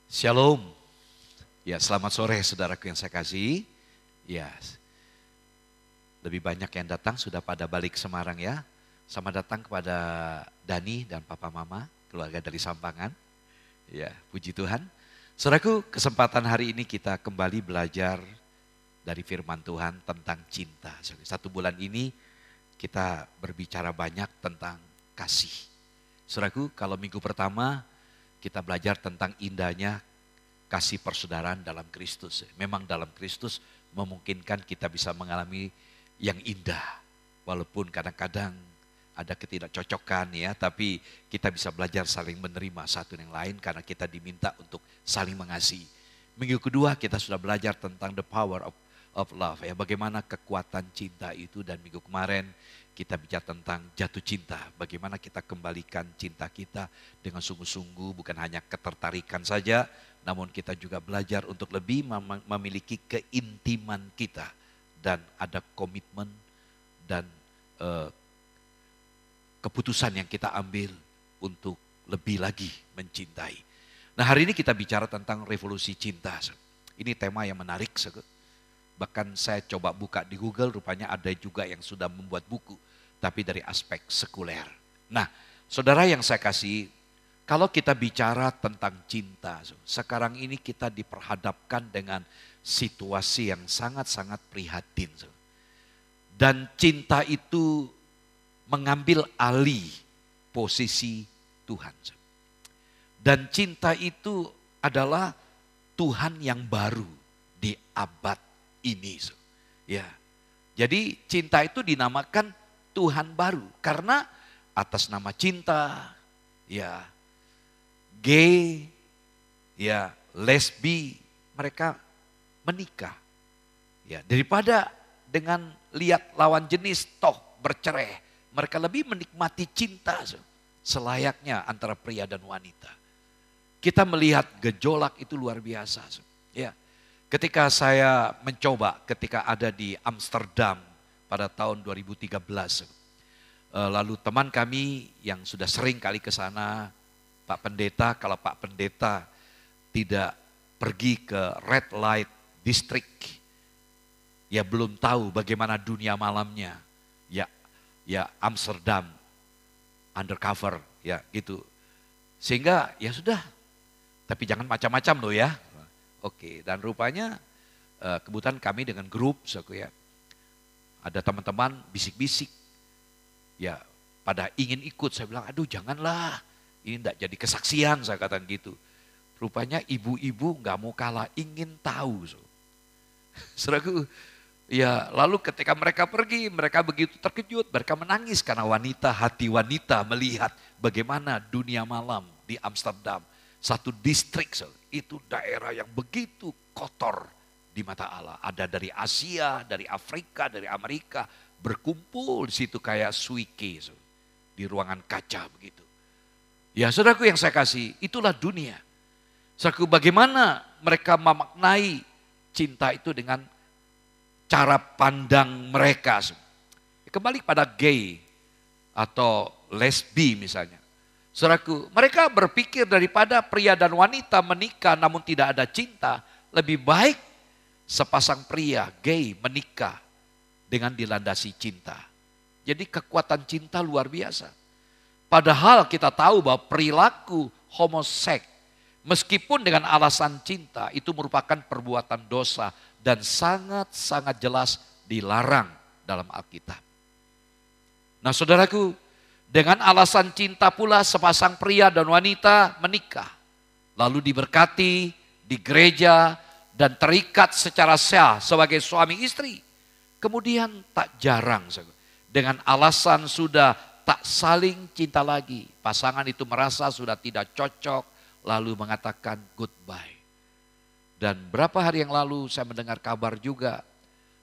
Shalom. Ya, selamat sore saudaraku yang saya kasih. Ya, lebih banyak yang datang sudah pada balik Semarang ya. Selamat datang kepada Dani dan Papa Mama, keluarga dari Sampangan. Ya, puji Tuhan. Saudaraku, kesempatan hari ini kita kembali belajar dari firman Tuhan tentang cinta. Satu bulan ini kita berbicara banyak tentang kasih. Saudaraku, kalau minggu pertama kita belajar tentang indahnya kasih persaudaraan dalam Kristus. Memang dalam Kristus memungkinkan kita bisa mengalami yang indah. Walaupun kadang-kadang ada ketidakcocokan ya, tapi kita bisa belajar saling menerima satu yang lain karena kita diminta untuk saling mengasihi. Minggu kedua kita sudah belajar tentang the power of love ya, bagaimana kekuatan cinta itu, dan minggu kemarin kita bicara tentang jatuh cinta, bagaimana kita kembalikan cinta kita dengan sungguh-sungguh, bukan hanya ketertarikan saja, namun kita juga belajar untuk lebih memiliki keintiman kita dan ada komitmen dan keputusan yang kita ambil untuk lebih lagi mencintai. Nah, hari ini kita bicara tentang revolusi cinta. Ini tema yang menarik. Bahkan saya coba buka di Google, rupanya ada juga yang sudah membuat buku, tapi dari aspek sekuler. Nah, saudara yang saya kasih, kalau kita bicara tentang cinta, sekarang ini kita diperhadapkan dengan situasi yang sangat-sangat prihatin. Dan cinta itu mengambil alih posisi Tuhan. Dan cinta itu adalah Tuhan yang baru di abad ini. Ya. Jadi cinta itu dinamakan Tuhan baru karena atas nama cinta, ya, gay, ya, lesbi, mereka menikah. Ya, daripada dengan lihat lawan jenis toh bercerai, mereka lebih menikmati cinta selayaknya antara pria dan wanita. Kita melihat gejolak itu luar biasa. Ya. Ketika saya mencoba, ketika ada di Amsterdam pada tahun 2013, lalu teman kami yang sudah sering kali ke sana, Pak Pendeta, kalau Pak Pendeta tidak pergi ke Red Light District, ya belum tahu bagaimana dunia malamnya, ya Amsterdam undercover, ya gitu. Sehingga ya sudah, tapi jangan macam-macam loh ya. Oke, dan rupanya kebetulan kami dengan grup, ya, ada teman-teman bisik-bisik, ya pada ingin ikut. Saya bilang, aduh janganlah, ini enggak jadi kesaksian, saya katakan gitu. Rupanya ibu-ibu nggak mau kalah, ingin tahu. Saudaraku, ya lalu ketika mereka pergi, mereka begitu terkejut, mereka menangis karena hati wanita melihat bagaimana dunia malam di Amsterdam. Satu distrik, itu daerah yang begitu kotor di mata Allah. Ada dari Asia, dari Afrika, dari Amerika, berkumpul di situ kayak suike, di ruangan kaca begitu. Ya saudaraku yang saya kasih, itulah dunia. Saudaraku, bagaimana mereka memaknai cinta itu dengan cara pandang mereka. Kembali pada gay atau lesbi misalnya. Saudaraku, mereka berpikir daripada pria dan wanita menikah namun tidak ada cinta, lebih baik sepasang pria gay menikah dengan dilandasi cinta. Jadi kekuatan cinta luar biasa. Padahal kita tahu bahwa perilaku homoseks, meskipun dengan alasan cinta, itu merupakan perbuatan dosa dan sangat-sangat jelas dilarang dalam Alkitab. Nah saudaraku, dengan alasan cinta pula sepasang pria dan wanita menikah. Lalu diberkati di gereja dan terikat secara sah sebagai suami istri. Kemudian tak jarang dengan alasan sudah tak saling cinta lagi. Pasangan itu merasa sudah tidak cocok lalu mengatakan goodbye. Dan berapa hari yang lalu saya mendengar kabar juga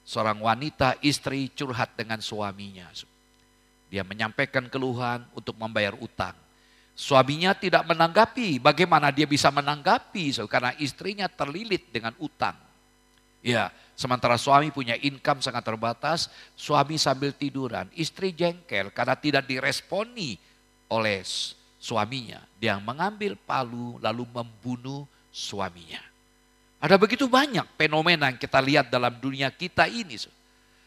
seorang wanita istri curhat dengan suaminya. Dia menyampaikan keluhan untuk membayar utang. Suaminya tidak menanggapi. Bagaimana dia bisa menanggapi? Karena istrinya terlilit dengan utang. Ya, sementara suami punya income sangat terbatas, suami sambil tiduran. Istri jengkel karena tidak diresponi oleh suaminya. Dia mengambil palu lalu membunuh suaminya. Ada begitu banyak fenomena yang kita lihat dalam dunia kita ini.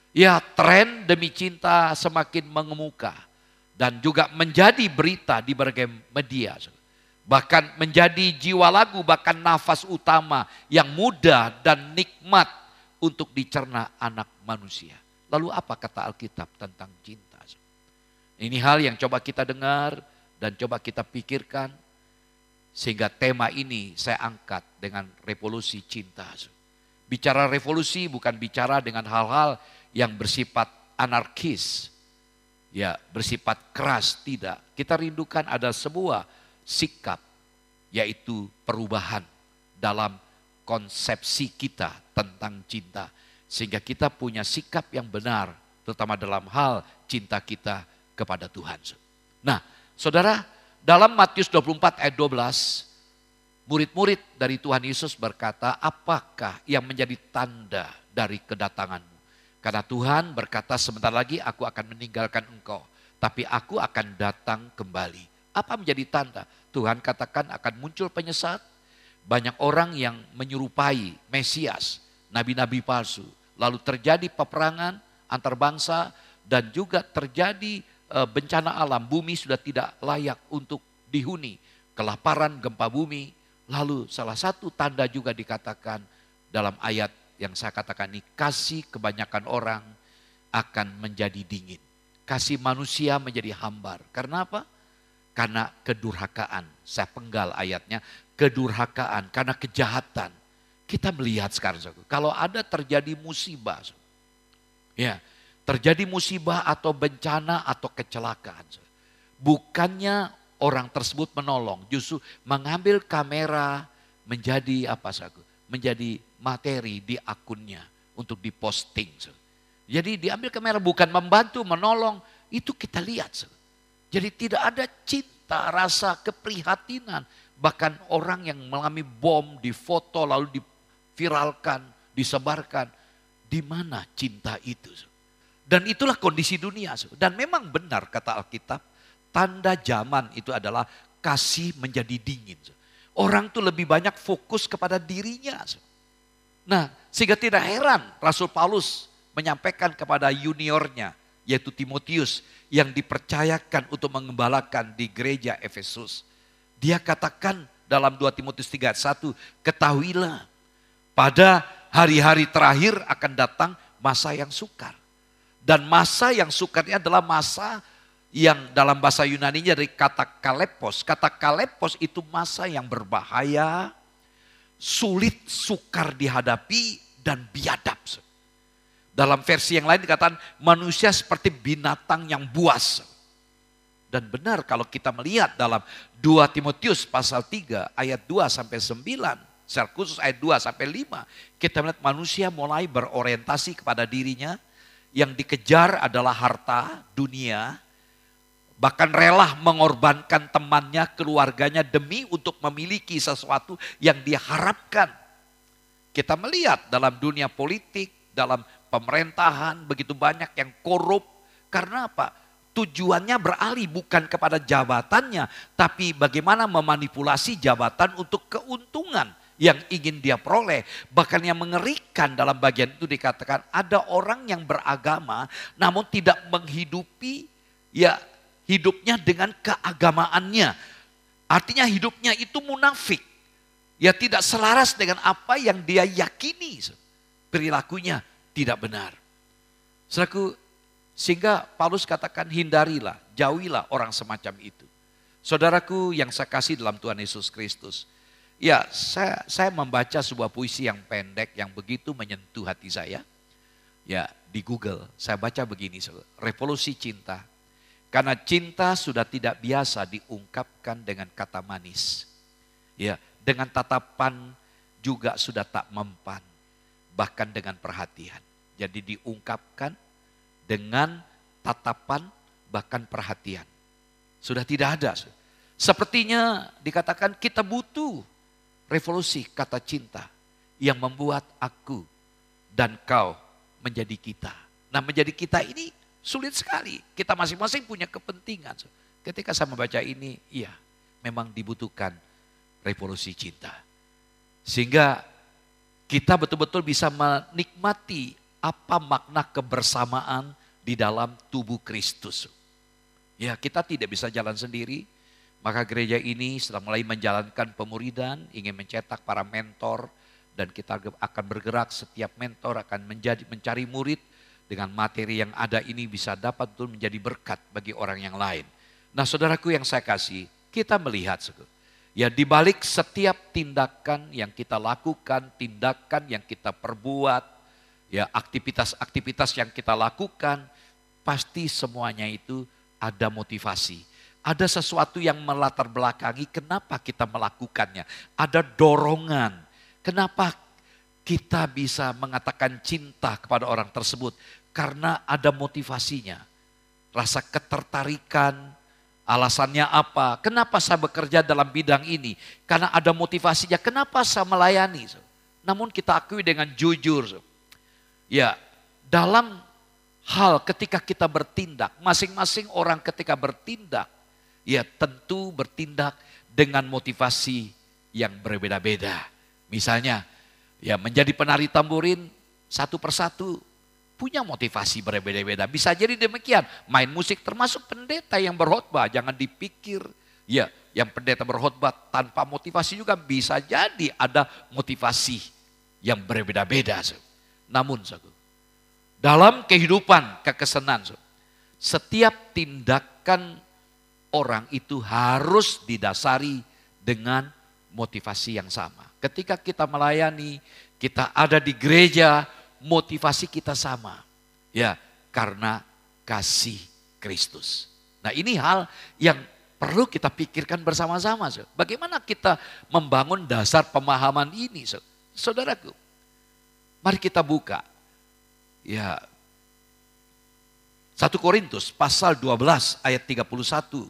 Ya, tren demi cinta semakin mengemuka dan juga menjadi berita di berbagai media. Bahkan menjadi jiwa lagu, bahkan nafas utama yang mudah dan nikmat untuk dicerna anak manusia. Lalu apa kata Alkitab tentang cinta? Ini hal yang coba kita dengar dan coba kita pikirkan. Sehingga tema ini saya angkat dengan revolusi cinta. Bicara revolusi bukan bicara dengan hal-hal yang bersifat anarkis. Ya, bersifat keras, tidak. Kita rindukan ada sebuah sikap, yaitu perubahan dalam konsepsi kita tentang cinta. Sehingga kita punya sikap yang benar, terutama dalam hal cinta kita kepada Tuhan. Nah, saudara, dalam Matius 24 ayat 12, murid-murid dari Tuhan Yesus berkata, apakah yang menjadi tanda dari kedatanganmu? Karena Tuhan berkata, sebentar lagi aku akan meninggalkan engkau, tapi aku akan datang kembali. Apa menjadi tanda? Tuhan katakan akan muncul penyesat, banyak orang yang menyerupai Mesias, nabi-nabi palsu. Lalu terjadi peperangan antar bangsa dan juga terjadi bencana alam, bumi sudah tidak layak untuk dihuni. Kelaparan, gempa bumi. Lalu salah satu tanda juga dikatakan dalam ayat yang saya katakan ini, kasih kebanyakan orang akan menjadi dingin. Kasih manusia menjadi hambar. Karena apa? Karena kedurhakaan. Saya penggal ayatnya. Kedurhakaan, karena kejahatan. Kita melihat sekarang, kalau ada terjadi musibah, ya, terjadi musibah atau bencana atau kecelakaan. Bukannya orang tersebut menolong, justru mengambil kamera menjadi apa saja, menjadi materi di akunnya untuk diposting. Jadi diambil kamera bukan membantu, menolong, itu kita lihat. Jadi tidak ada cinta, rasa keprihatinan. Bahkan orang yang mengalami bom difoto lalu diviralkan, disebarkan. Di mana cinta itu? Dan itulah kondisi dunia. Dan memang benar kata Alkitab, tanda zaman itu adalah kasih menjadi dingin. Orang tuh lebih banyak fokus kepada dirinya. Nah, sehingga tidak heran Rasul Paulus menyampaikan kepada juniornya, yaitu Timotius, yang dipercayakan untuk mengembalakan di gereja Efesus. Dia katakan dalam 2 Timotius 3 ayat 1, ketahuilah pada hari-hari terakhir akan datang masa yang sukar. Dan masa yang sukarnya adalah masa yang dalam bahasa Yunani-nya dari kata kalepos. Kata kalepos itu masa yang berbahaya, sulit, sukar dihadapi, dan biadab. Dalam versi yang lain dikatakan manusia seperti binatang yang buas. Dan benar kalau kita melihat dalam 2 Timotius pasal 3 ayat 2 sampai 9. Secara khusus ayat 2 sampai 5. Kita melihat manusia mulai berorientasi kepada dirinya. Yang dikejar adalah harta, dunia, bahkan rela mengorbankan temannya, keluarganya demi untuk memiliki sesuatu yang diharapkan. Kita melihat dalam dunia politik, dalam pemerintahan begitu banyak yang korup. Karena apa? Tujuannya beralih bukan kepada jabatannya, tapi bagaimana memanipulasi jabatan untuk keuntungan yang ingin dia peroleh. Bahkan yang mengerikan dalam bagian itu dikatakan ada orang yang beragama namun tidak menghidupi ya hidupnya dengan keagamaannya. Artinya hidupnya itu munafik. Ya tidak selaras dengan apa yang dia yakini. Perilakunya tidak benar. Sehingga Paulus katakan hindarilah, jauhilah orang semacam itu. Saudaraku yang saya kasih dalam Tuhan Yesus Kristus. Ya, saya membaca sebuah puisi yang pendek yang begitu menyentuh hati saya. Ya, di Google saya baca begini, revolusi cinta. Karena cinta sudah tidak biasa diungkapkan dengan kata manis. Ya, dengan tatapan juga sudah tak mempan, bahkan dengan perhatian. Jadi diungkapkan dengan tatapan bahkan perhatian. Sudah tidak ada. Sepertinya dikatakan kita butuh revolusi kata cinta yang membuat aku dan kau menjadi kita. Nah menjadi kita ini sulit sekali. Kita masing-masing punya kepentingan. Ketika saya membaca ini, iya memang dibutuhkan revolusi cinta. Sehingga kita betul-betul bisa menikmati apa makna kebersamaan di dalam tubuh Kristus. Ya, kita tidak bisa jalan sendiri. Maka gereja ini setelah mulai menjalankan pemuridan, ingin mencetak para mentor, dan kita akan bergerak, setiap mentor akan mencari murid dengan materi yang ada ini bisa dapat betul menjadi berkat bagi orang yang lain. Nah, saudaraku yang saya kasih, kita melihat ya di balik setiap tindakan yang kita lakukan, tindakan yang kita perbuat, ya aktivitas-aktivitas yang kita lakukan, pasti semuanya itu ada motivasi. Ada sesuatu yang melatar belakangi kenapa kita melakukannya. Ada dorongan. Kenapa kita bisa mengatakan cinta kepada orang tersebut? Karena ada motivasinya. Rasa ketertarikan, alasannya apa? Kenapa saya bekerja dalam bidang ini? Karena ada motivasinya. Kenapa saya melayani? Namun kita akui dengan jujur. Ya, dalam hal ketika kita bertindak, masing-masing orang ketika bertindak, ya tentu bertindak dengan motivasi yang berbeda-beda. Misalnya, ya menjadi penari tamburin satu persatu punya motivasi berbeda-beda. Bisa jadi demikian, main musik termasuk pendeta yang berkhotbah. Jangan dipikir, ya yang pendeta berkhotbah tanpa motivasi juga bisa jadi ada motivasi yang berbeda-beda. Namun, dalam kehidupan kekesenan, setiap tindakan orang itu harus didasari dengan motivasi yang sama. Ketika kita melayani, kita ada di gereja, motivasi kita sama. Ya, karena kasih Kristus. Nah, ini hal yang perlu kita pikirkan bersama-sama. Bagaimana kita membangun dasar pemahaman ini, saudaraku? Mari kita buka. Ya, 1 Korintus pasal 12 ayat 31.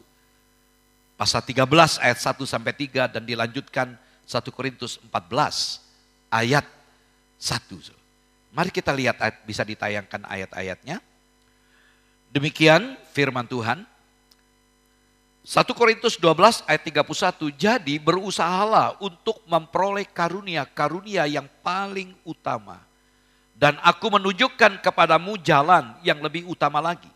Pasal 13 ayat 1 sampai 3 dan dilanjutkan 1 Korintus 14 ayat 1. Mari kita lihat bisa ditayangkan ayat-ayatnya. Demikian firman Tuhan. 1 Korintus 12 ayat 31, jadi berusahalah untuk memperoleh karunia yang paling utama. Dan aku menunjukkan kepadamu jalan yang lebih utama lagi.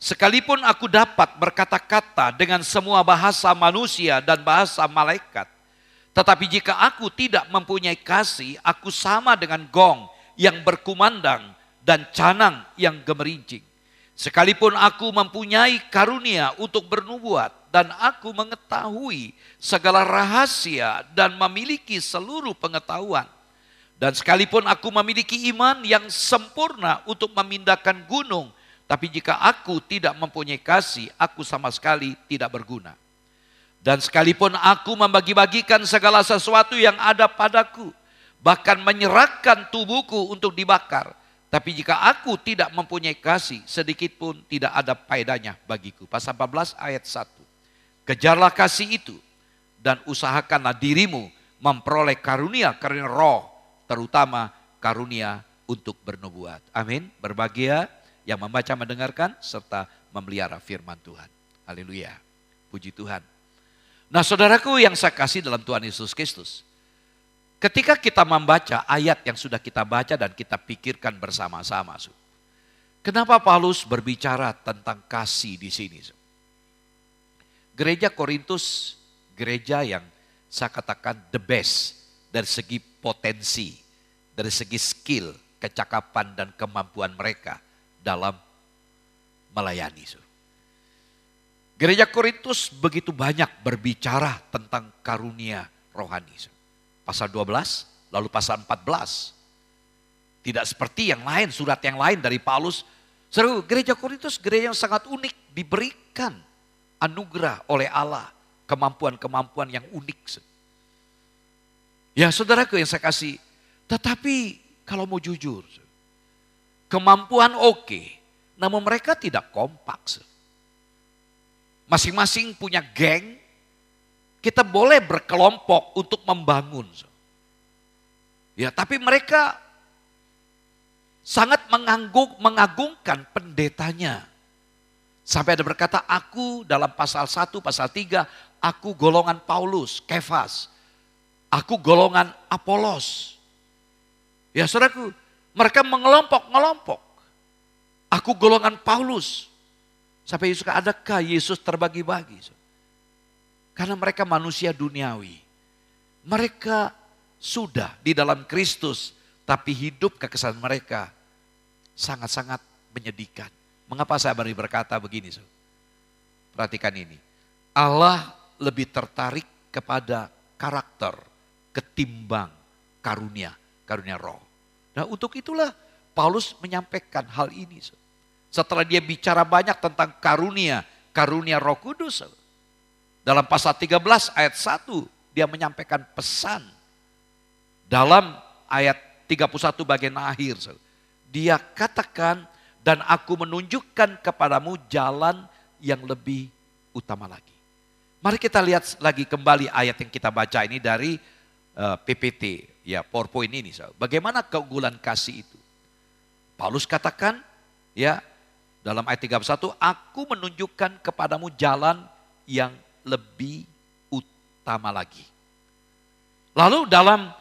Sekalipun aku dapat berkata-kata dengan semua bahasa manusia dan bahasa malaikat, tetapi jika aku tidak mempunyai kasih, aku sama dengan gong yang berkumandang dan canang yang gemerincing. Sekalipun aku mempunyai karunia untuk bernubuat dan aku mengetahui segala rahasia dan memiliki seluruh pengetahuan, dan sekalipun aku memiliki iman yang sempurna untuk memindahkan gunung, tapi jika aku tidak mempunyai kasih, aku sama sekali tidak berguna. Dan sekalipun aku membagi-bagikan segala sesuatu yang ada padaku, bahkan menyerahkan tubuhku untuk dibakar, tapi jika aku tidak mempunyai kasih, sedikit pun tidak ada faedahnya bagiku. Pasal 14 ayat 1. Kejarlah kasih itu dan usahakanlah dirimu memperoleh karunia roh, terutama karunia untuk bernubuat. Amin. Berbahagia yang membaca, mendengarkan, serta memelihara firman Tuhan. Haleluya. Puji Tuhan. Nah, saudaraku yang saya kasih dalam Tuhan Yesus Kristus, ketika kita membaca ayat yang sudah kita baca dan kita pikirkan bersama-sama, kenapa Paulus berbicara tentang kasih di sini? Gereja Korintus, gereja yang saya katakan the best dari segi potensi, dari segi skill, kecakapan dan kemampuan mereka dalam melayani. Gereja Korintus begitu banyak berbicara tentang karunia rohani. Pasal 12, lalu pasal 14. Tidak seperti yang lain, surat yang lain dari Paulus. Gereja Korintus gereja yang sangat unik, diberikan anugerah oleh Allah, kemampuan-kemampuan yang unik. Ya saudaraku yang saya kasih, tetapi kalau mau jujur, kemampuan oke, namun mereka tidak kompak. Masing-masing punya geng, kita boleh berkelompok untuk membangun. Ya, tapi mereka sangat mengagungkan pendetanya. Sampai ada berkata, aku dalam pasal 1, pasal 3, aku golongan Paulus, Kefas. Aku golongan Apolos. Ya saudaraku, mereka mengelompok-ngelompok. Aku golongan Paulus. Sampai Yesus, adakah Yesus terbagi-bagi? Karena mereka manusia duniawi. Mereka sudah di dalam Kristus, tapi hidup kekesalan mereka sangat-sangat menyedihkan. Mengapa saya baru berkata begini? Perhatikan ini. Allah lebih tertarik kepada karakter ketimbang karunia roh. Nah untuk itulah Paulus menyampaikan hal ini. Setelah dia bicara banyak tentang karunia Roh Kudus. Dalam pasal 13 ayat 1 dia menyampaikan pesan. Dalam ayat 31 bagian akhir. Dia katakan, dan aku menunjukkan kepadamu jalan yang lebih utama lagi. Mari kita lihat lagi kembali ayat yang kita baca ini dari PPT, ya PowerPoint ini. Bagaimana keunggulan kasih itu? Paulus katakan, ya dalam ayat 31, aku menunjukkan kepadamu jalan yang lebih utama lagi. Lalu dalam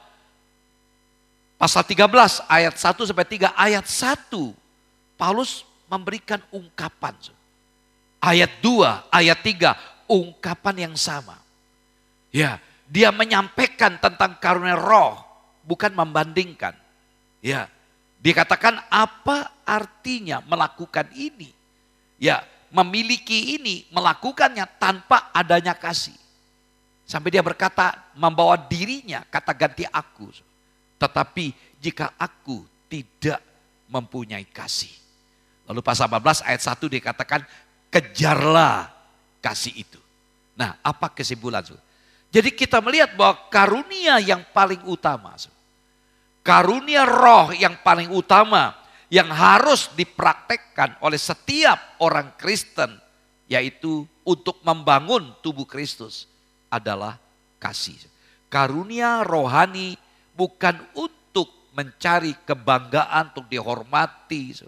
pasal 13 ayat 1 sampai 3, ayat 1 Paulus memberikan ungkapan. Ayat 2, ayat 3 ungkapan yang sama. Ya, dia menyampaikan tentang karunia roh, bukan membandingkan. Ya, dikatakan apa artinya melakukan ini? Ya, memiliki ini, melakukannya tanpa adanya kasih. Sampai dia berkata membawa dirinya, kata ganti aku. Tetapi jika aku tidak mempunyai kasih. Lalu pasal 14 ayat 1 dikatakan kejarlah kasih itu. Nah apa kesimpulan? Jadi kita melihat bahwa karunia yang paling utama. Karunia roh yang paling utama yang harus dipraktekkan oleh setiap orang Kristen. Yaitu untuk membangun tubuh Kristus adalah kasih. Karunia rohani bukan untuk mencari kebanggaan, untuk dihormati.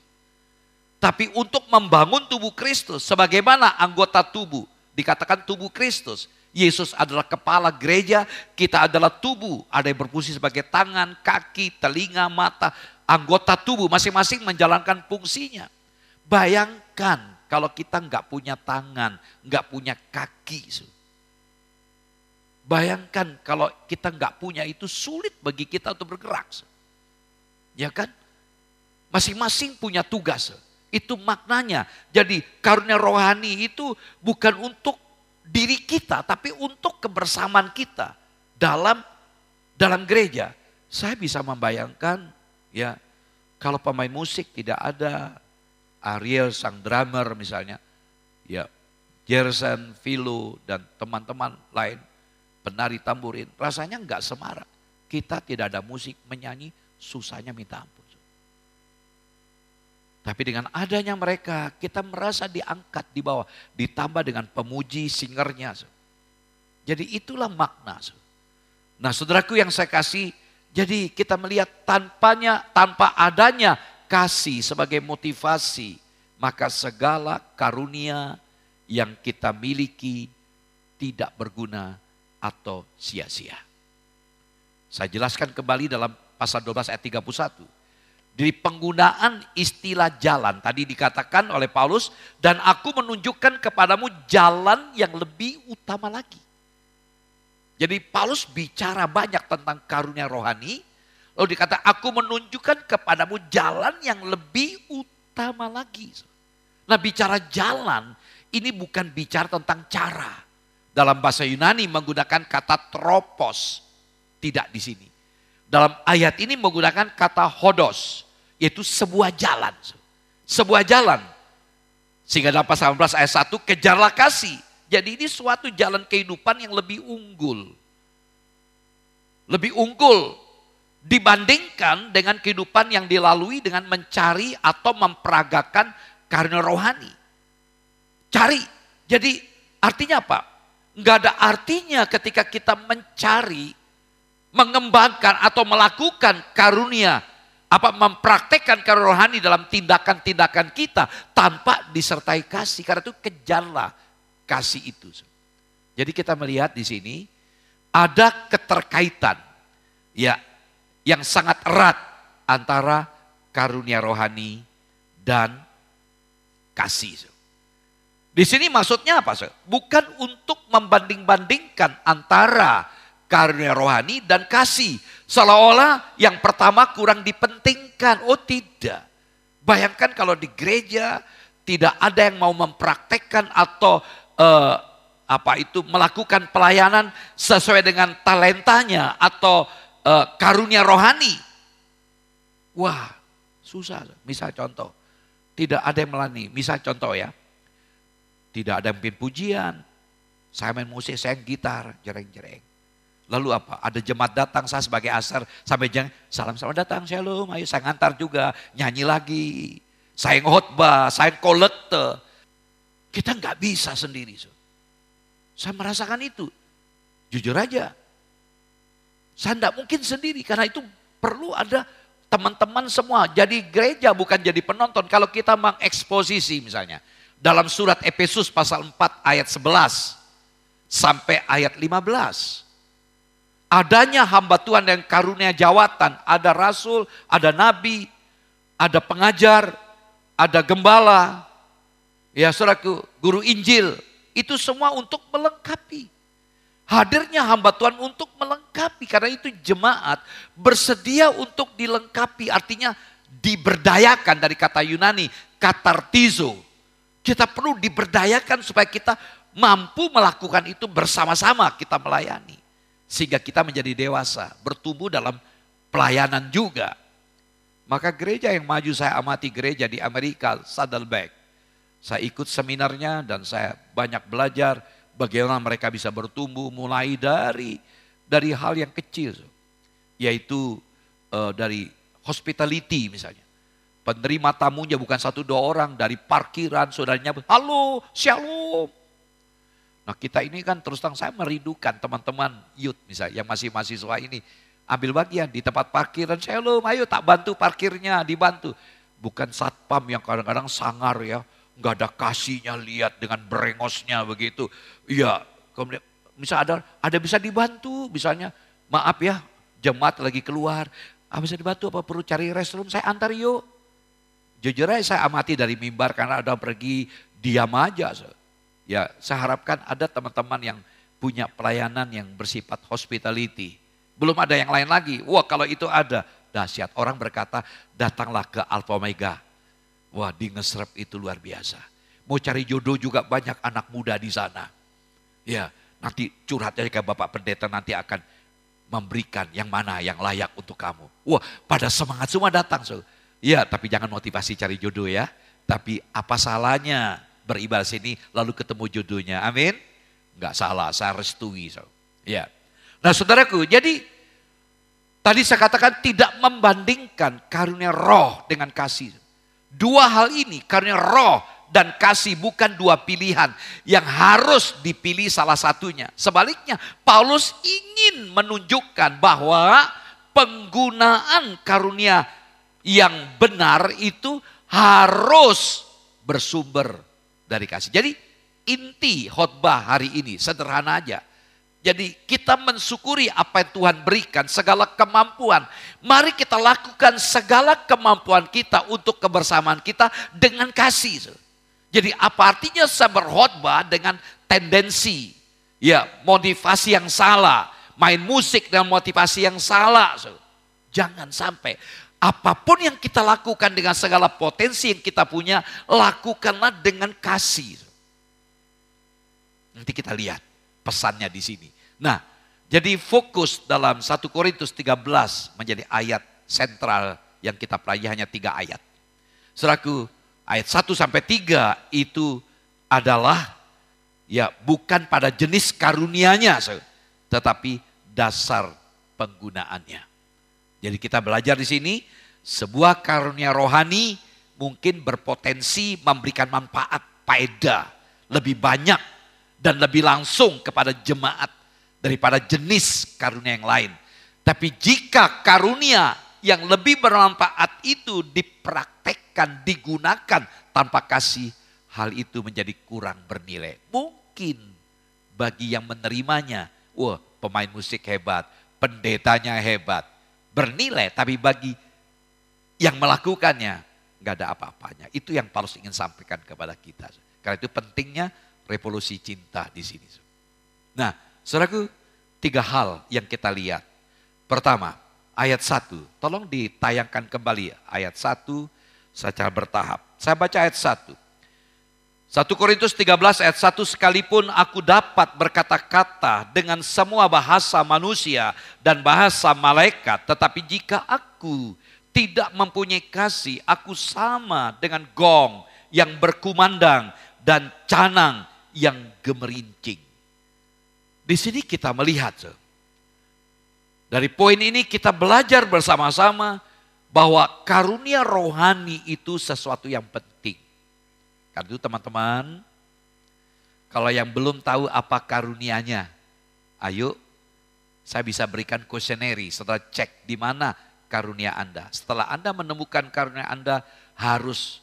Tapi untuk membangun tubuh Kristus. Sebagaimana anggota tubuh. Dikatakan tubuh Kristus. Yesus adalah kepala gereja. Kita adalah tubuh. Ada yang berfungsi sebagai tangan, kaki, telinga, mata. Anggota tubuh masing-masing menjalankan fungsinya. Bayangkan kalau kita nggak punya tangan, nggak punya kaki. Bayangkan kalau kita nggak punya itu sulit bagi kita untuk bergerak. Ya kan? Masing-masing punya tugas. Itu maknanya. Jadi karunia rohani itu bukan untuk diri kita, tapi untuk kebersamaan kita dalam gereja. Saya bisa membayangkan ya kalau pemain musik tidak ada, Ariel sang drummer misalnya, ya Jersen, Philo dan teman-teman lain, penari tamburin, rasanya nggak semarak. Kita tidak ada musik menyanyi, susahnya minta ampun. Tapi dengan adanya mereka, kita merasa diangkat di bawah. Ditambah dengan pemuji singernya. Jadi itulah makna. Nah saudaraku yang saya kasih, jadi kita melihat tanpa adanya kasih sebagai motivasi, maka segala karunia yang kita miliki tidak berguna atau sia-sia. Saya jelaskan kembali dalam pasal 12 ayat 31. Dari penggunaan istilah jalan tadi dikatakan oleh Paulus, dan aku menunjukkan kepadamu jalan yang lebih utama lagi. Jadi Paulus bicara banyak tentang karunia rohani, lalu dikata aku menunjukkan kepadamu jalan yang lebih utama lagi. Nah bicara jalan ini bukan bicara tentang cara. Dalam bahasa Yunani menggunakan kata tropos, tidak di sini. Dalam ayat ini menggunakan kata hodos, yaitu sebuah jalan. Sebuah jalan. Sehingga dalam pasal 18 ayat 1, kejarlah kasih. Jadi ini suatu jalan kehidupan yang lebih unggul. Lebih unggul dibandingkan dengan kehidupan yang dilalui dengan mencari atau memperagakan karunia rohani. Cari. Jadi artinya apa? Enggak ada artinya ketika kita mencari, mengembangkan atau melakukan karunia, mempraktekkan karunia rohani dalam tindakan-tindakan kita tanpa disertai kasih. Karena itu kejarlah kasih itu. Jadi kita melihat di sini ada keterkaitan ya yang sangat erat antara karunia rohani dan kasih. Di sini maksudnya apa? Bukan untuk membanding-bandingkan antara karunia rohani dan kasih. Seolah-olah yang pertama kurang dipentingkan. Oh tidak. Bayangkan kalau di gereja tidak ada yang mau mempraktekkan atau melakukan pelayanan sesuai dengan talentanya atau karunia rohani. Wah, susah. Misal contoh, tidak ada yang melayani. Misal contoh ya, tidak ada yang pimpin pujian. Saya main musik, saya gitar, jereng-jereng. Lalu apa? Ada jemaat datang, saya sebagai asar, sampai jangan, salam selamat datang, shalom, ayo saya ngantar juga, nyanyi lagi. Saya khotbah, saya kolekte. Kita nggak bisa sendiri. Saya merasakan itu. Jujur aja. Saya tidak mungkin sendiri, karena itu perlu ada teman-teman semua. Jadi gereja bukan jadi penonton. Kalau kita mengeksposisi misalnya. Dalam surat Efesus pasal 4 ayat 11 sampai ayat 15. Adanya hamba Tuhan yang karunia jawatan. Ada rasul, ada nabi, ada pengajar, ada gembala. Ya saudaraku, guru Injil. Itu semua untuk melengkapi. Hadirnya hamba Tuhan untuk melengkapi. Karena itu jemaat bersedia untuk dilengkapi. Artinya diberdayakan dari kata Yunani, katartizo. Kita perlu diberdayakan supaya kita mampu melakukan itu bersama-sama kita melayani. Sehingga kita menjadi dewasa, bertumbuh dalam pelayanan juga. Maka gereja yang maju, saya amati gereja di Amerika, Saddleback. Saya ikut seminarnya dan saya banyak belajar bagaimana mereka bisa bertumbuh mulai dari hal yang kecil. Yaitu dari hospitality misalnya. Penerima tamunya bukan 1-2 orang, dari parkiran saudaranya, halo, shalom. Nah kita ini kan terus terang saya merindukan teman-teman youth misalnya yang masih mahasiswa ini. Ambil bagian di tempat parkiran, shalom, ayo tak bantu parkirnya, dibantu. Bukan satpam yang kadang-kadang sangar ya, nggak ada kasihnya, lihat dengan berengosnya begitu. Iya, kemudian misalnya ada bisa dibantu, misalnya maaf ya, jemaat lagi keluar, bisa dibantu apa perlu cari restroom, saya antar yuk. Jujur aja saya amati dari mimbar karena ada pergi diam aja. Ya saya harapkan ada teman-teman yang punya pelayanan yang bersifat hospitality. Belum ada yang lain lagi. Wah kalau itu ada, dahsyat. Orang berkata datanglah ke Alpha Omega. Wah di ngeserep itu luar biasa. Mau cari jodoh juga banyak anak muda di sana. Ya nanti curhat aja ke Bapak Pendeta nanti akan memberikan yang mana yang layak untuk kamu. Wah pada semangat semua datang. Ya, tapi jangan motivasi cari jodoh ya. Tapi apa salahnya beribadah sini lalu ketemu jodohnya. Amin. Enggak salah, saya restui. Ya. Nah saudaraku, jadi tadi saya katakan tidak membandingkan karunia roh dengan kasih. Dua hal ini, karunia roh dan kasih bukan dua pilihan yang harus dipilih salah satunya. Sebaliknya, Paulus ingin menunjukkan bahwa penggunaan karunia yang benar itu harus bersumber dari kasih. Jadi inti khotbah hari ini sederhana aja. Jadi kita mensyukuri apa yang Tuhan berikan, segala kemampuan. Mari kita lakukan segala kemampuan kita untuk kebersamaan kita dengan kasih. Jadi apa artinya saya berkhotbah dengan tendensi, ya motivasi yang salah, main musik dengan motivasi yang salah. Jangan sampai. Apapun yang kita lakukan dengan segala potensi yang kita punya, lakukanlah dengan kasih. Nanti kita lihat pesannya di sini. Nah, jadi fokus dalam 1 Korintus 13 menjadi ayat sentral yang kita pelajari hanya 3 ayat. Saudaraku, ayat 1 sampai 3 itu adalah ya bukan pada jenis karunianya, tetapi dasar penggunaannya. Jadi kita belajar di sini, sebuah karunia rohani mungkin berpotensi memberikan manfaat, faedah lebih banyak dan lebih langsung kepada jemaat daripada jenis karunia yang lain. Tapi jika karunia yang lebih bermanfaat itu dipraktekkan, digunakan tanpa kasih, hal itu menjadi kurang bernilai. Mungkin bagi yang menerimanya, wah pemain musik hebat, pendetanya hebat, bernilai, tapi bagi yang melakukannya nggak ada apa-apanya. Itu yang Paulus ingin sampaikan kepada kita. Karena itu pentingnya revolusi cinta di sini. Nah, saudaraku, 3 hal yang kita lihat. Pertama, ayat 1. Tolong ditayangkan kembali ayat 1 secara bertahap. Saya baca ayat 1. 1 Korintus 13 ayat 1, sekalipun aku dapat berkata-kata dengan semua bahasa manusia dan bahasa malaikat, tetapi jika aku tidak mempunyai kasih, aku sama dengan gong yang berkumandang dan canang yang gemerincing. Di sini kita melihat, dari poin ini kita belajar bersama-sama bahwa karunia rohani itu sesuatu yang penting. Karena itu teman-teman, kalau yang belum tahu apa karunianya, ayo saya bisa berikan kuesioneri setelah cek di mana karunia Anda. Setelah Anda menemukan karunia Anda, harus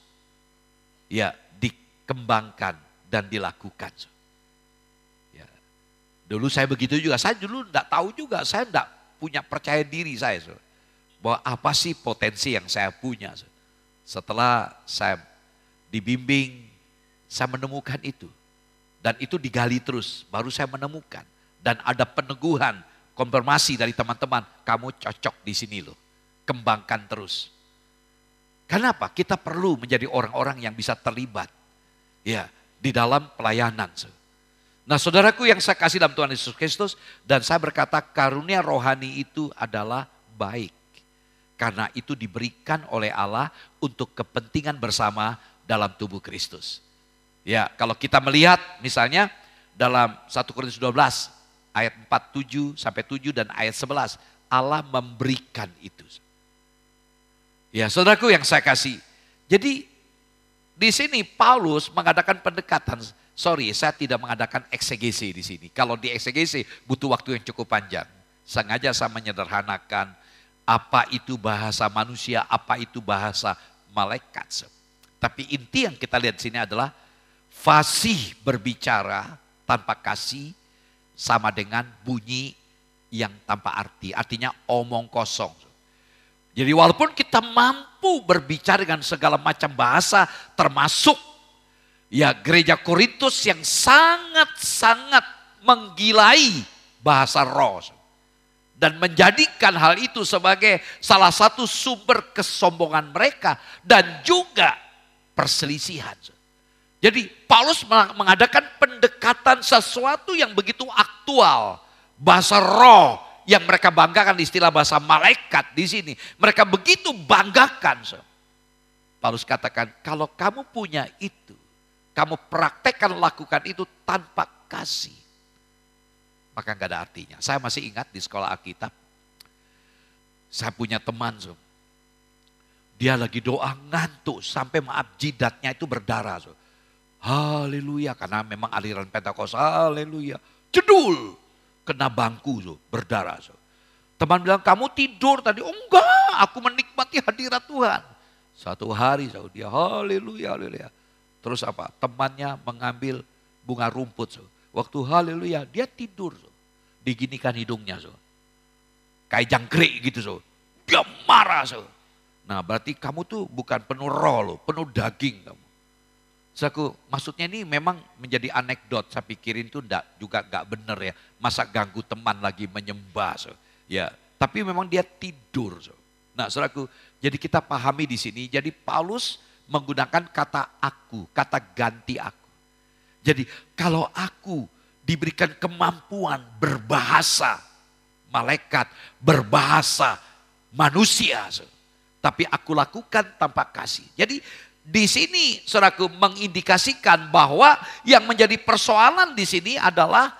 ya dikembangkan dan dilakukan. Ya. Dulu saya begitu juga, saya dulu enggak tahu juga, saya enggak punya percaya diri saya. Bahwa apa sih potensi yang saya punya. Setelah saya dibimbing, saya menemukan itu. Dan itu digali terus, baru saya menemukan. Dan ada peneguhan, konfirmasi dari teman-teman, kamu cocok di sini loh. Kembangkan terus. Kenapa? Kita perlu menjadi orang-orang yang bisa terlibat ya di dalam pelayanan. Nah, saudaraku yang saya kasih dalam Tuhan Yesus Kristus, dan saya berkata karunia rohani itu adalah baik. Karena itu diberikan oleh Allah untuk kepentingan bersama dalam tubuh Kristus. Ya, kalau kita melihat misalnya dalam 1 Korintus 12 ayat 47 sampai 7 dan ayat 11, Allah memberikan itu. Ya, saudaraku yang saya kasih. Jadi di sini Paulus mengadakan pendekatan. Sorry, saya tidak mengadakan eksegesi di sini. Kalau di eksegesi butuh waktu yang cukup panjang. Sengaja saya menyederhanakan apa itu bahasa manusia, apa itu bahasa malaikat. Tapi inti yang kita lihat di sini adalah fasih berbicara tanpa kasih sama dengan bunyi yang tanpa arti. Artinya omong kosong. Jadi walaupun kita mampu berbicara dengan segala macam bahasa, termasuk ya gereja Korintus yang sangat-sangat menggilai bahasa roh. Dan menjadikan hal itu sebagai salah satu sumber kesombongan mereka. Dan juga perselisihan. Jadi Paulus mengadakan pendekatan sesuatu yang begitu aktual. Bahasa roh yang mereka banggakan, istilah bahasa malaikat di sini. Mereka begitu banggakan. Paulus katakan, kalau kamu punya itu, kamu praktekkan, lakukan itu tanpa kasih, maka nggak ada artinya. Saya masih ingat di sekolah Alkitab, saya punya teman, dia lagi doa ngantuk sampai maaf jidatnya itu berdarah. Haleluya, karena memang aliran Pentakosta, haleluya. Jedul, kena bangku berdarah. Teman bilang, kamu tidur tadi? Oh enggak, aku menikmati hadirat Tuhan. Satu hari dia haleluya, haleluya. Terus apa? Temannya mengambil bunga rumput. Waktu haleluya, dia tidur. Diginikan hidungnya. Kayak jangkrik gitu. Dia marah. Nah, berarti kamu tuh bukan penuh roh loh, penuh daging kamu. Maksudnya ini memang menjadi anekdot. Saya pikirin itu juga gak bener ya. Masa ganggu teman lagi menyembah. Ya, tapi memang dia tidur. Nah, saudaraku, jadi kita pahami di sini. Jadi Paulus menggunakan kata aku, kata ganti aku. Jadi kalau aku diberikan kemampuan berbahasa malaikat, berbahasa manusia, tapi aku lakukan tanpa kasih. Jadi di sini saudaraku mengindikasikan bahwa yang menjadi persoalan di sini adalah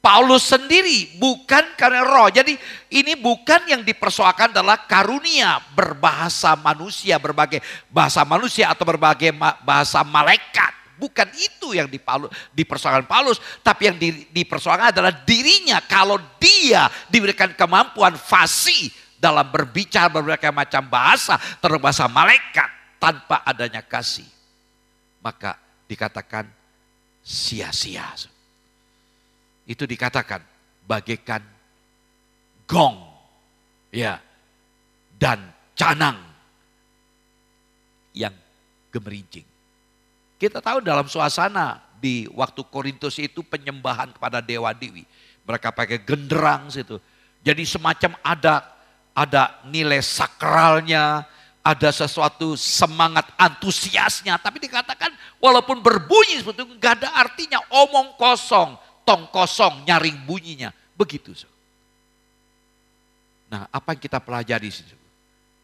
Paulus sendiri, bukan karena roh. Jadi ini bukan yang dipersoalkan adalah karunia berbahasa manusia, berbagai bahasa manusia atau berbagai bahasa malaikat. Bukan itu yang dipersoalkan Paulus, tapi yang dipersoalkan adalah dirinya. Kalau dia diberikan kemampuan fasih dalam berbicara berbagai macam bahasa, termasuk bahasa malaikat, tanpa adanya kasih, maka dikatakan sia-sia. Itu dikatakan bagaikan gong, ya, dan canang yang gemerincing. Kita tahu dalam suasana di waktu Korintus itu penyembahan kepada dewa-dewi. Mereka pakai genderang situ. Jadi semacam ada nilai sakralnya, ada sesuatu semangat antusiasnya. Tapi dikatakan walaupun berbunyi seperti itu nggak ada artinya, omong kosong, tong kosong, nyaring bunyinya. Begitu. Nah, apa yang kita pelajari di situ?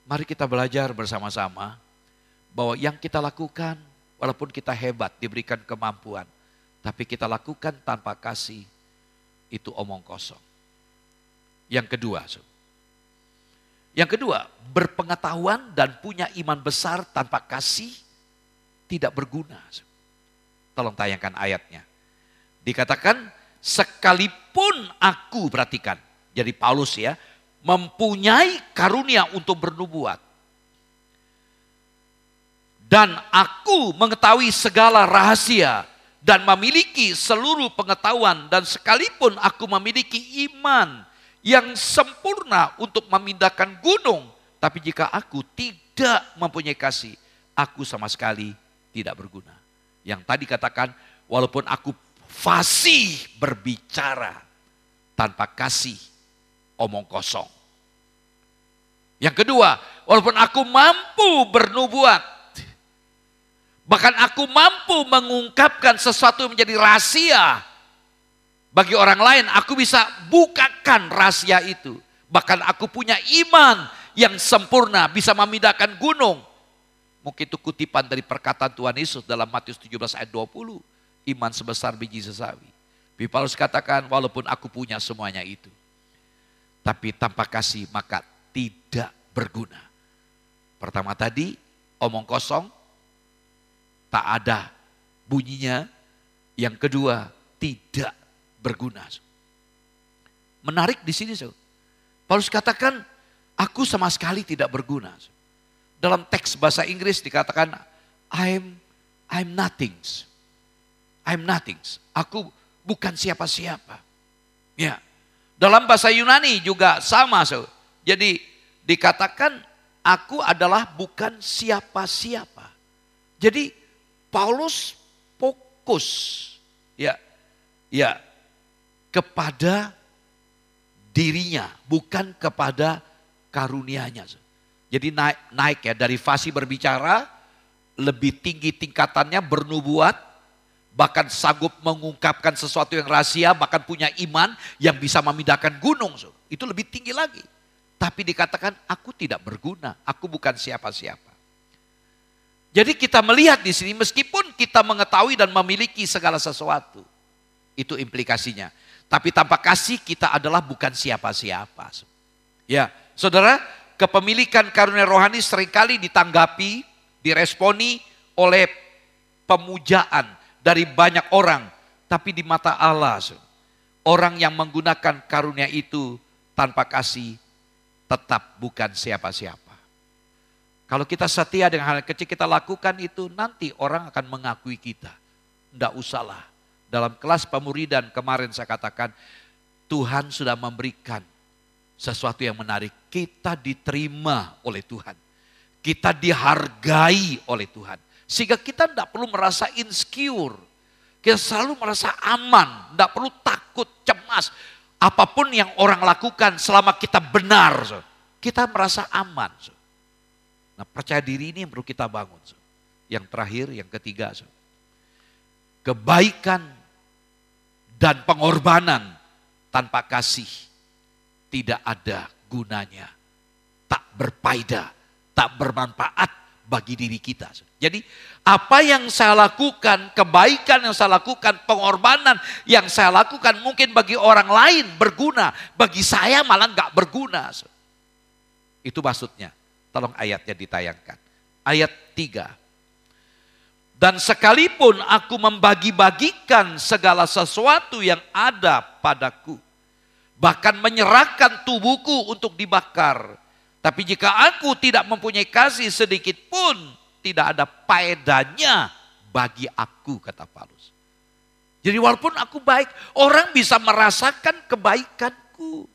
Mari kita belajar bersama-sama bahwa yang kita lakukan, walaupun kita hebat, diberikan kemampuan, tapi kita lakukan tanpa kasih, itu omong kosong. Yang kedua, berpengetahuan dan punya iman besar tanpa kasih tidak berguna. Tolong tayangkan ayatnya. Dikatakan, sekalipun aku, perhatikan, jadi Paulus ya, mempunyai karunia untuk bernubuat. Dan aku mengetahui segala rahasia dan memiliki seluruh pengetahuan, dan sekalipun aku memiliki iman yang sempurna untuk memindahkan gunung, tapi jika aku tidak mempunyai kasih, aku sama sekali tidak berguna. Yang tadi katakan, walaupun aku fasih berbicara, tanpa kasih, omong kosong. Yang kedua, walaupun aku mampu bernubuat, bahkan aku mampu mengungkapkan sesuatu yang menjadi rahasia bagi orang lain, aku bisa bukakan rahasia itu. Bahkan aku punya iman yang sempurna, bisa memindahkan gunung. Mungkin itu kutipan dari perkataan Tuhan Yesus dalam Matius 17 ayat 20. Iman sebesar biji sesawi. Paulus katakan, walaupun aku punya semuanya itu, tapi tanpa kasih maka tidak berguna. Pertama tadi, omong kosong, tak ada bunyinya. Yang kedua, tidak berguna. Menarik di sini, Paulus katakan, aku sama sekali tidak berguna. Dalam teks bahasa Inggris dikatakan, I'm nothings. I'm nothings. Aku bukan siapa-siapa. Ya. Dalam bahasa Yunani juga sama. Jadi dikatakan, aku adalah bukan siapa-siapa. Jadi Paulus fokus kepada dirinya, bukan kepada karunianya. Jadi naik ya, dari fasih berbicara, lebih tinggi tingkatannya bernubuat, bahkan sanggup mengungkapkan sesuatu yang rahasia, bahkan punya iman yang bisa memindahkan gunung. Itu lebih tinggi lagi. Tapi dikatakan, aku tidak berguna, aku bukan siapa-siapa. Jadi kita melihat di sini, meskipun kita mengetahui dan memiliki segala sesuatu, itu implikasinya. Tapi tanpa kasih kita adalah bukan siapa-siapa. Ya, saudara, kepemilikan karunia rohani seringkali ditanggapi, diresponi oleh pemujaan dari banyak orang. Tapi di mata Allah, orang yang menggunakan karunia itu tanpa kasih tetap bukan siapa-siapa. Kalau kita setia dengan hal yang kecil kita lakukan itu, nanti orang akan mengakui kita. Tidak usahlah. Dalam kelas pemuridan kemarin saya katakan, Tuhan sudah memberikan sesuatu yang menarik. Kita diterima oleh Tuhan. Kita dihargai oleh Tuhan. Sehingga kita tidak perlu merasa insecure. Kita selalu merasa aman. Tidak perlu takut, cemas. Apapun yang orang lakukan selama kita benar, kita merasa aman. Nah, percaya diri ini yang perlu kita bangun. Yang terakhir, yang ketiga. Kebaikan dan pengorbanan tanpa kasih tidak ada gunanya. Tak berfaedah, tak bermanfaat bagi diri kita. Jadi apa yang saya lakukan, kebaikan yang saya lakukan, pengorbanan yang saya lakukan mungkin bagi orang lain berguna. Bagi saya malah gak berguna. Itu maksudnya. Tolong ayatnya ditayangkan. Ayat 3. Dan sekalipun aku membagi-bagikan segala sesuatu yang ada padaku, bahkan menyerahkan tubuhku untuk dibakar, tapi jika aku tidak mempunyai kasih sedikit pun, tidak ada faedahnya bagi aku, kata Paulus. Jadi walaupun aku baik, orang bisa merasakan kebaikanku.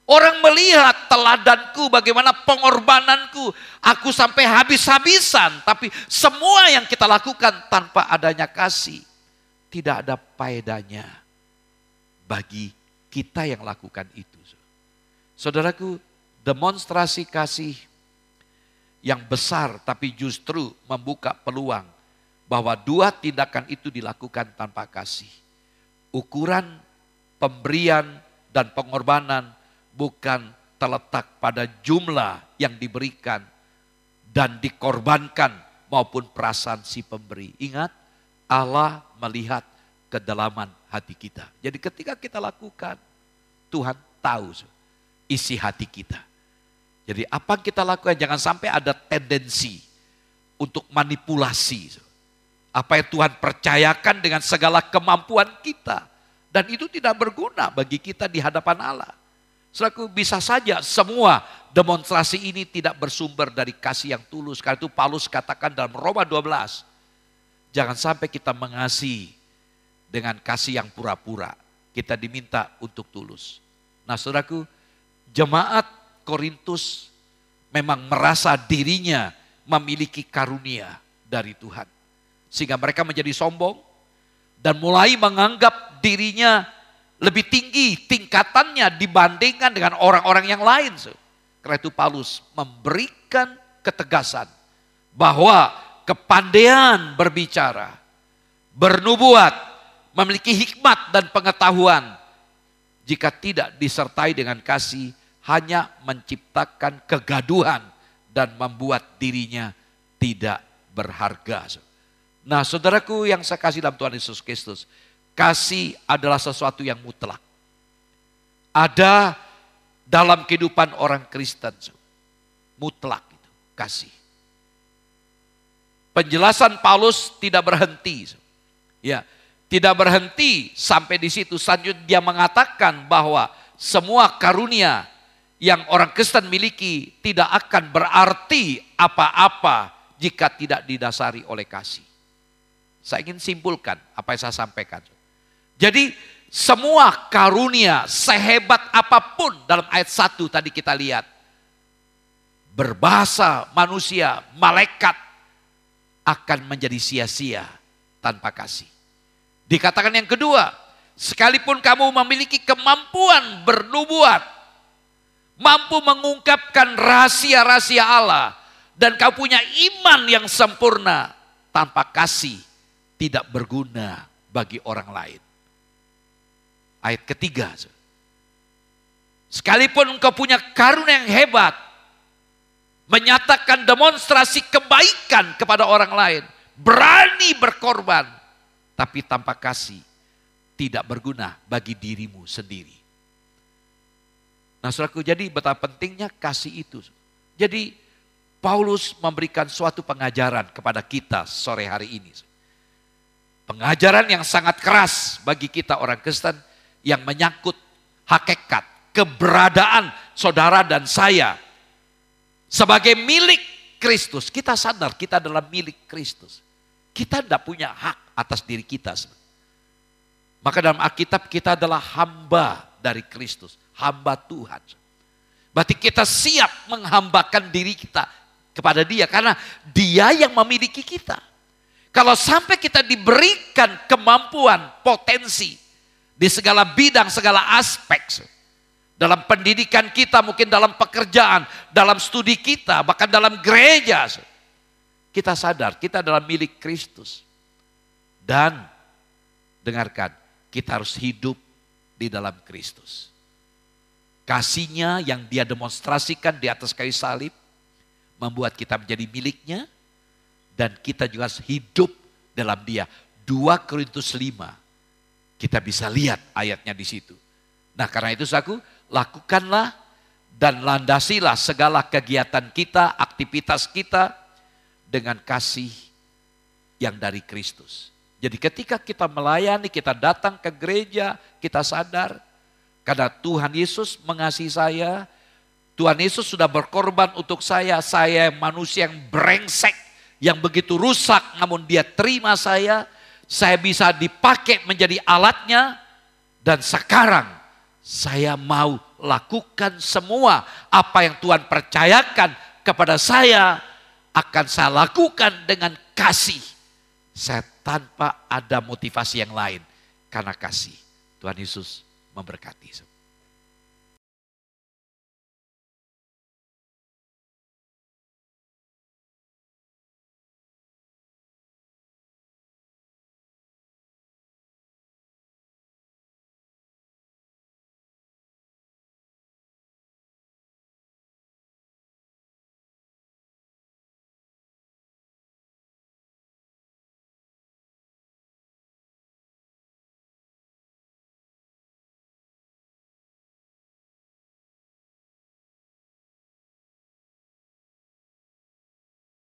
Orang melihat teladanku, bagaimana pengorbananku. Aku sampai habis-habisan. Tapi semua yang kita lakukan tanpa adanya kasih, tidak ada faedahnya bagi kita yang lakukan itu. Saudaraku, demonstrasi kasih yang besar tapi justru membuka peluang bahwa dua tindakan itu dilakukan tanpa kasih. Ukuran pemberian dan pengorbanan bukan terletak pada jumlah yang diberikan dan dikorbankan maupun perasaan si pemberi. Ingat, Allah melihat kedalaman hati kita. Jadi ketika kita lakukan, Tuhan tahu isi hati kita. Jadi apa yang kita lakukan, jangan sampai ada tendensi untuk manipulasi. Apa yang Tuhan percayakan dengan segala kemampuan kita. Dan itu tidak berguna bagi kita di hadapan Allah. Saudaraku, bisa saja semua demonstrasi ini tidak bersumber dari kasih yang tulus. Karena itu Paulus katakan dalam Roma 12. Jangan sampai kita mengasihi dengan kasih yang pura-pura. Kita diminta untuk tulus. Nah saudaraku, jemaat Korintus memang merasa dirinya memiliki karunia dari Tuhan. Sehingga mereka menjadi sombong dan mulai menganggap dirinya lebih tinggi tingkatannya dibandingkan dengan orang-orang yang lain. Karena itu Paulus memberikan ketegasan bahwa kepandaian berbicara, bernubuat, memiliki hikmat dan pengetahuan, jika tidak disertai dengan kasih, hanya menciptakan kegaduhan dan membuat dirinya tidak berharga. Nah saudaraku yang saya kasih dalam Tuhan Yesus Kristus, kasih adalah sesuatu yang mutlak. Ada dalam kehidupan orang Kristen, mutlak itu kasih. Penjelasan Paulus tidak berhenti. Ya, tidak berhenti sampai di situ. Selanjutnya dia mengatakan bahwa semua karunia yang orang Kristen miliki tidak akan berarti apa-apa jika tidak didasari oleh kasih. Saya ingin simpulkan apa yang saya sampaikan. Jadi semua karunia sehebat apapun dalam ayat 1 tadi kita lihat. Berbahasa manusia, malaikat akan menjadi sia-sia tanpa kasih. Dikatakan yang kedua, sekalipun kamu memiliki kemampuan bernubuat, mampu mengungkapkan rahasia-rahasia Allah, dan kau punya iman yang sempurna, tanpa kasih tidak berguna bagi orang lain. Ayat ketiga, sekalipun engkau punya karunia yang hebat, menyatakan demonstrasi kebaikan kepada orang lain, berani berkorban, tapi tanpa kasih tidak berguna bagi dirimu sendiri. Nah saudaraku, jadi betapa pentingnya kasih itu. Jadi Paulus memberikan suatu pengajaran kepada kita sore hari ini. Pengajaran yang sangat keras bagi kita orang Kristen yang menyangkut hakikat, keberadaan saudara dan saya sebagai milik Kristus. Kita sadar kita adalah milik Kristus. Kita tidak punya hak atas diri kita. Maka dalam Alkitab kita adalah hamba dari Kristus, hamba Tuhan. Berarti kita siap menghambakan diri kita kepada Dia karena Dia yang memiliki kita. Kalau sampai kita diberikan kemampuan, potensi di segala bidang, segala aspek, dalam pendidikan kita, mungkin dalam pekerjaan, dalam studi kita, bahkan dalam gereja, kita sadar kita adalah milik Kristus. Dan dengarkan, kita harus hidup di dalam Kristus. Kasihnya yang Dia demonstrasikan di atas kayu salib membuat kita menjadi miliknya, dan kita juga harus hidup dalam Dia. 2 Korintus 5, kita bisa lihat ayatnya di situ. Nah karena itu saudaraku, lakukanlah dan landasilah segala kegiatan kita, aktivitas kita dengan kasih yang dari Kristus. Jadi ketika kita melayani, kita datang ke gereja, kita sadar karena Tuhan Yesus mengasihi saya, Tuhan Yesus sudah berkorban untuk saya manusia yang brengsek, yang begitu rusak, namun Dia terima saya. saya bisa dipakai menjadi alatnya, dan sekarang saya mau lakukan semua apa yang Tuhan percayakan kepada saya, akan saya lakukan dengan kasih. Saya tanpa ada motivasi yang lain, karena kasih. Tuhan Yesus memberkati.